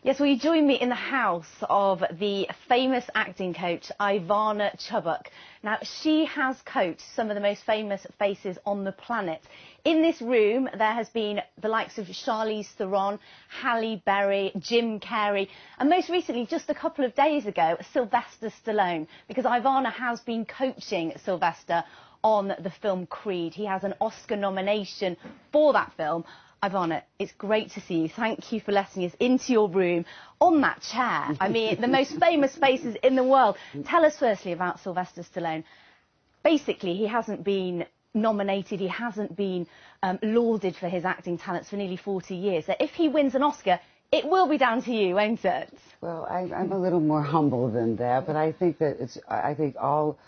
Yes, well, you join me in the house of the famous acting coach, Ivana Chubbuck. Now, she has coached some of the most famous faces on the planet. In this room, there has been the likes of Charlize Theron, Halle Berry, Jim Carrey, and most recently, just a couple of days ago, Sylvester Stallone, because Ivana has been coaching Sylvester on the film Creed. He has an Oscar nomination for that film. Ivana, it's great to see you. Thank you for letting us into your room on that chair. I mean, the most famous faces in the world. Tell us firstly about Sylvester Stallone. Basically, he hasn't been nominated, he hasn't been lauded for his acting talents for nearly 40 years. So if he wins an Oscar, it will be down to you, won't it? Well, I'm a little more humble than that, but I think that I think all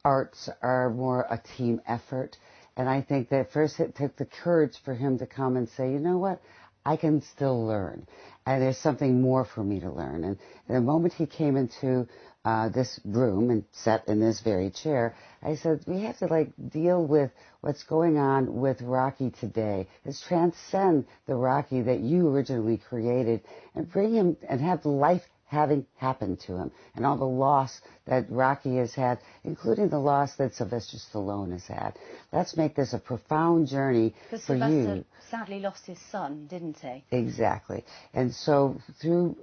arts are more a team effort. And I think that first it took the courage for him to come and say, you know what, I can still learn. And there's something more for me to learn. And the moment he came into this room and sat in this very chair, I said, we have to deal with what's going on with Rocky today. Let's transcend the Rocky that you originally created and bring him and have life having happened to him and all the loss that Rocky has had, including the loss that Sylvester Stallone has had. Let's make this a profound journey for Sylvester you. Sylvester sadly lost his son, didn't he? Exactly. And so through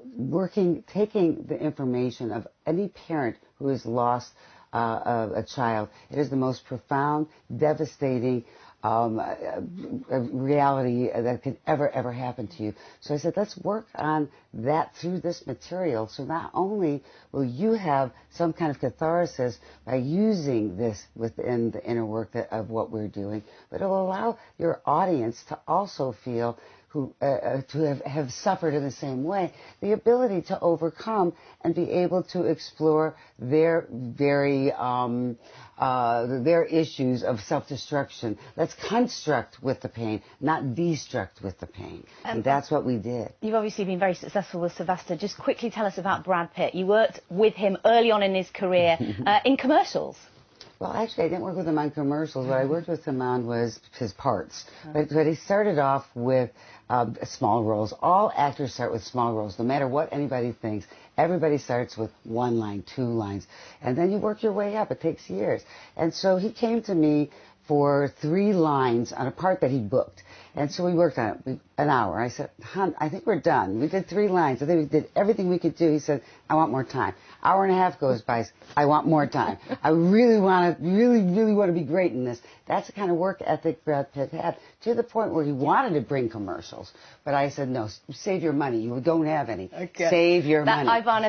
taking the information of any parent who has lost a child, it is the most profound, devastating reality that could ever happen to you. So I said, let's work on that through this material. So not only will you have some kind of catharsis by using this within the inner work of what we're doing, but it will allow your audience to also feel to have suffered in the same way, the ability to overcome and be able to explore their their issues of self-destruction. Let's construct with the pain, not destruct with the pain. And that's what we did. You've obviously been very successful with Sylvester. Just quickly tell us about Brad Pitt. You worked with him early on in his career in commercials. Well, actually, I didn't work with him on commercials. What I worked with him on was his parts. But he started off with small roles. All actors start with small roles, no matter what anybody thinks. Everybody starts with one line, two lines. And then you work your way up. It takes years. And so he came to me for 3 lines on a part that he booked. And so we worked on it an hour. I said, hon, I think we're done. We did 3 lines. I think we did everything we could do. He said, I want more time. Hour and a half goes by. I want more time. I really want to be great in this. That's the kind of work ethic Brad Pitt had, to the point where he wanted to bring commercials. But I said, no, save your money. You don't have any. Okay. Save your money. Ivana,